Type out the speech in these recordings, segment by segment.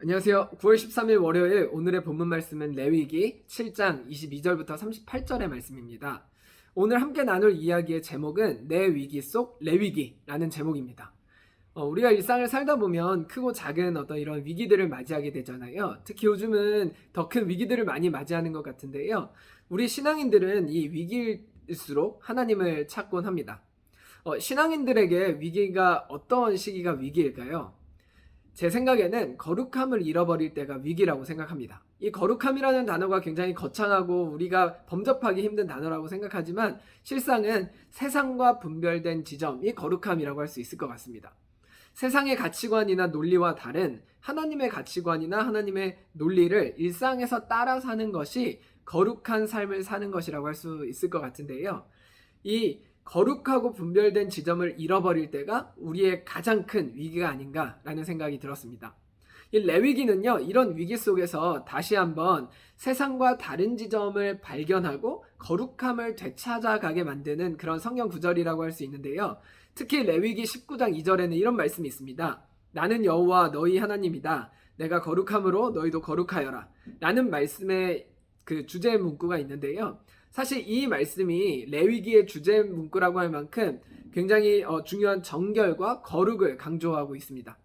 안녕하세요. 9월 13일 월요일 오늘의 본문 말씀은 레위기 7장 22절부터 38절의 말씀입니다. 오늘 함께 나눌 이야기의 제목은 내 위기 속 레위기라는 제목입니다. 우리가 일상을 살다 보면 크고 작은 어떤 이런 위기들을 맞이하게 되잖아요. 특히 요즘은 더 큰 위기들을 많이 맞이하는 것 같은데요. 우리 신앙인들은 이 위기일수록 하나님을 찾곤 합니다. 신앙인들에게 위기가 어떤 시기가 위기일까요? 제 생각에는 거룩함을 잃어버릴 때가 위기라고 생각합니다. 이 거룩함이라는 단어가 굉장히 거창하고 우리가 범접하기 힘든 단어라고 생각하지만 실상은 세상과 분별된 지점이 거룩함이라고 할 수 있을 것 같습니다. 세상의 가치관이나 논리와 다른 하나님의 가치관이나 하나님의 논리를 일상에서 따라 사는 것이 거룩한 삶을 사는 것이라고 할 수 있을 것 같은데요. 이 거룩하고 분별된 지점을 잃어버릴 때가 우리의 가장 큰 위기가 아닌가라는 생각이 들었습니다. 이 레위기는요, 이런 위기 속에서 다시 한번 세상과 다른 지점을 발견하고 거룩함을 되찾아가게 만드는 그런 성경 구절이라고 할 수 있는데요. 특히 레위기 19장 2절에는 이런 말씀이 있습니다. 나는 여호와 너희 하나님이다. 내가 거룩함으로 너희도 거룩하여라. 라는 말씀의 그 주제 문구가 있는데요. 사실 이 말씀이 레위기의 주제 문구라고 할 만큼 굉장히 중요한 정결과 거룩을 강조하고 있습니다.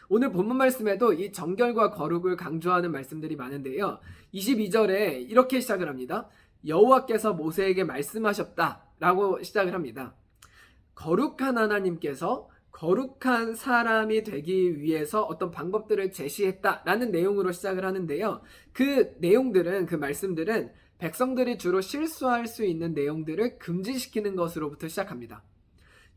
오늘 본문 말씀에도 이 정결과 거룩을 강조하는 말씀들이 많은데요. 22절에 이렇게 시작을 합니다. 여호와께서 모세에게 말씀하셨다라고 시작을 합니다. 거룩한 하나님께서 거룩한 사람이 되기 위해서 어떤 방법들을 제시했다라는 내용으로 시작을 하는데요. 그 내용들은, 그 말씀들은 백성들이 주로 실수할 수 있는 내용들을 금지시키는 것으로부터 시작합니다.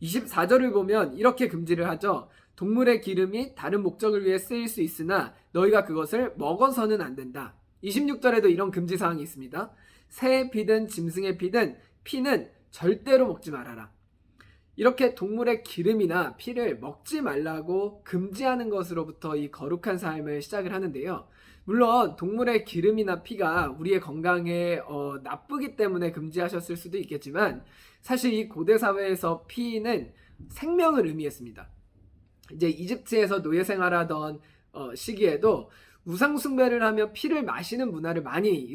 24절을 보면 이렇게 금지를 하죠. 동물의 기름이 다른 목적을 위해 쓰일 수 있으나 너희가 그것을 먹어서는 안 된다. 26절에도 이런 금지사항이 있습니다. 새의 피든 짐승의 피는 절대로 먹지 말아라. 이렇게 동물의 기름이나 피를 먹지 말라고 금지하는 것으로부터 이 거룩한 삶을 시작을 하는데요. 물론 동물의 기름이나 피가 우리의 건강에 나쁘기 때문에 금지하셨을 수도 있겠지만 사실 이 고대 사회에서 피는 생명을 의미했습니다. 이제 이집트에서 노예 생활하던 시기에도 우상 숭배를 하며 피를 마시는 문화를 많이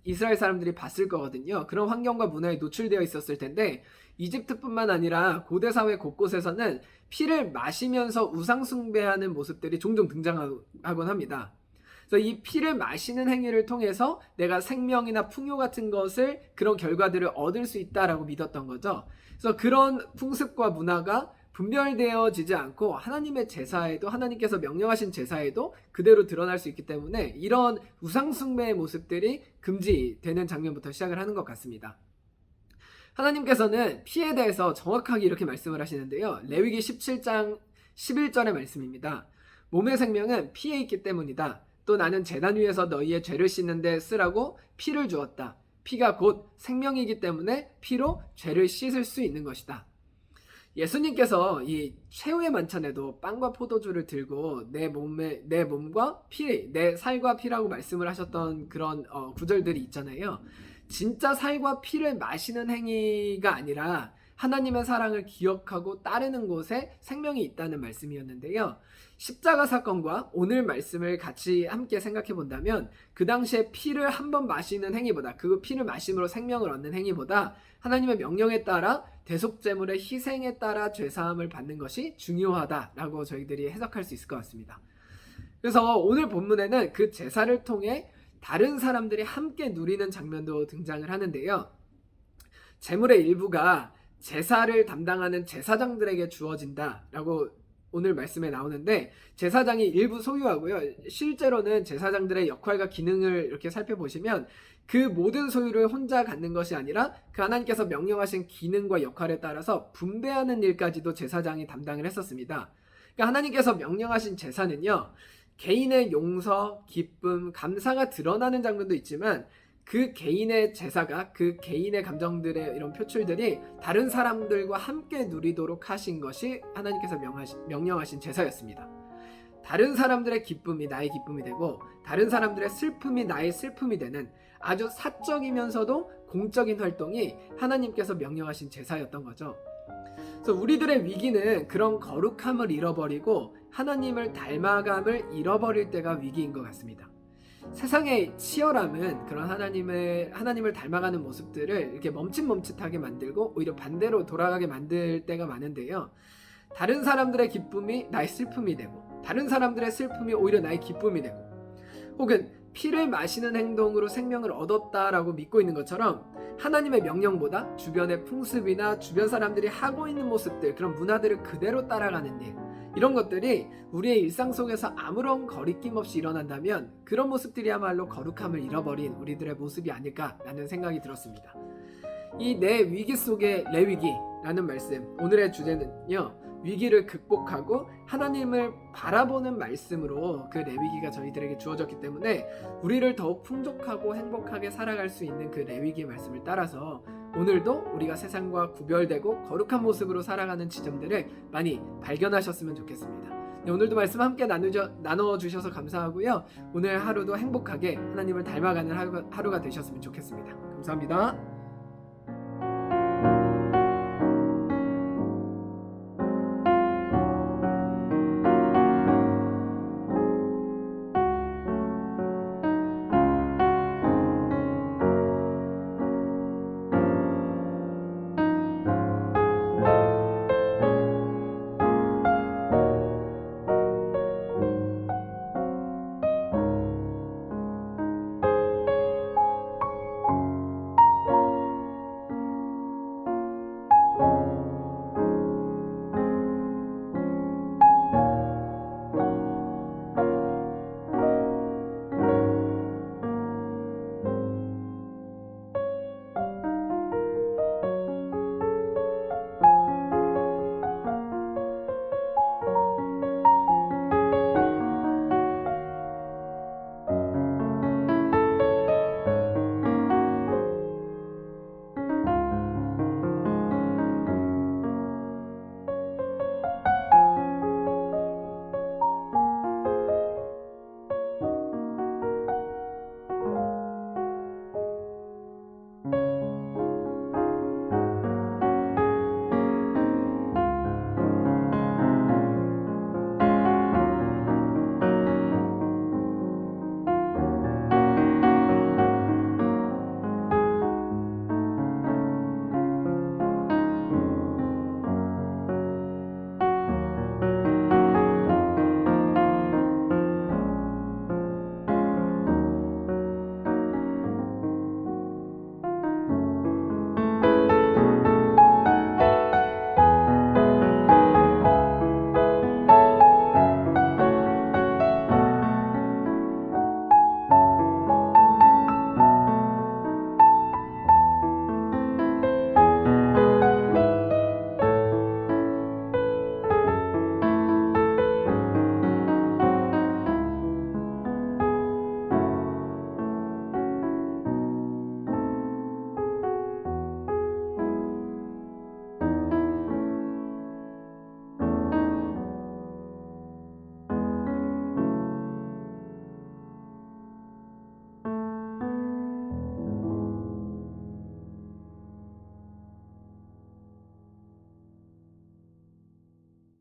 이스라엘 사람들이 봤을 거거든요. 그런 환경과 문화에 노출되어 있었을 텐데 이집트뿐만 아니라 고대 사회 곳곳에서는 피를 마시면서 우상 숭배하는 모습들이 종종 등장하곤 합니다. 그래서 이 피를 마시는 행위를 통해서 내가 생명이나 풍요 같은 것을 그런 결과들을 얻을 수 있다라고 믿었던 거죠. 그래서 그런 풍습과 문화가 분별되어지지 않고 하나님의 제사에도, 하나님께서 명령하신 제사에도 그대로 드러날 수 있기 때문에 이런 우상숭배의 모습들이 금지되는 장면부터 시작을 하는 것 같습니다. 하나님께서는 피에 대해서 정확하게 이렇게 말씀을 하시는데요. 레위기 17장 11절의 말씀입니다. 몸의 생명은 피에 있기 때문이다. 또 나는 제단 위에서 너희의 죄를 씻는 데 쓰라고 피를 주었다. 피가 곧 생명이기 때문에 피로 죄를 씻을 수 있는 것이다. 예수님께서 이 최후의 만찬에도 빵과 포도주를 들고 내 몸과 피, 내 살과 피라고 말씀을 하셨던 그런 구절들이 있잖아요. 진짜 살과 피를 마시는 행위가 아니라 하나님의 사랑을 기억하고 따르는 곳에 생명이 있다는 말씀이었는데요. 십자가 사건과 오늘 말씀을 같이 함께 생각해 본다면 그 당시에 피를 한 번 마시는 행위보다, 그 피를 마심으로 생명을 얻는 행위보다 하나님의 명령에 따라 대속제물의 희생에 따라 죄사함을 받는 것이 중요하다라고 저희들이 해석할 수 있을 것 같습니다. 그래서 오늘 본문에는 그 제사를 통해 다른 사람들이 함께 누리는 장면도 등장을 하는데요. 제물의 일부가 제사를 담당하는 제사장들에게 주어진다라고 오늘 말씀에 나오는데 제사장이 일부 소유하고요. 실제로는 제사장들의 역할과 기능을 이렇게 살펴보시면 그 모든 소유를 혼자 갖는 것이 아니라 그 하나님께서 명령하신 기능과 역할에 따라서 분배하는 일까지도 제사장이 담당을 했었습니다. 그러니까 하나님께서 명령하신 제사는요. 개인의 용서, 기쁨, 감사가 드러나는 장면도 있지만 그 개인의 제사가, 그 개인의 감정들의 이런 표출들이 다른 사람들과 함께 누리도록 하신 것이 하나님께서 명령하신 제사였습니다. 다른 사람들의 기쁨이 나의 기쁨이 되고 다른 사람들의 슬픔이 나의 슬픔이 되는 아주 사적이면서도 공적인 활동이 하나님께서 명령하신 제사였던 거죠. 그래서 우리들의 위기는 그런 거룩함을 잃어버리고 하나님을 닮아감을 잃어버릴 때가 위기인 것 같습니다. 세상의 치열함은 그런 하나님을 닮아가는 모습들을 이렇게 멈칫멈칫하게 만들고 오히려 반대로 돌아가게 만들 때가 많은데요. 다른 사람들의 기쁨이 나의 슬픔이 되고, 다른 사람들의 슬픔이 오히려 나의 기쁨이 되고, 혹은 피를 마시는 행동으로 생명을 얻었다라고 믿고 있는 것처럼 하나님의 명령보다 주변의 풍습이나 주변 사람들이 하고 있는 모습들, 그런 문화들을 그대로 따라가는 일, 이런 것들이 우리의 일상 속에서 아무런 거리낌 없이 일어난다면 그런 모습들이야말로 거룩함을 잃어버린 우리들의 모습이 아닐까라는 생각이 들었습니다. 이 내 위기 속의 레위기라는 말씀, 오늘의 주제는요, 위기를 극복하고 하나님을 바라보는 말씀으로 그 레위기가 저희들에게 주어졌기 때문에 우리를 더욱 풍족하고 행복하게 살아갈 수 있는 그 레위기의 말씀을 따라서 오늘도 우리가 세상과 구별되고 거룩한 모습으로 살아가는 지점들을 많이 발견하셨으면 좋겠습니다. 네, 오늘도 말씀 함께 나눠주셔서 감사하고요. 오늘 하루도 행복하게 하나님을 닮아가는 하루가 되셨으면 좋겠습니다. 감사합니다.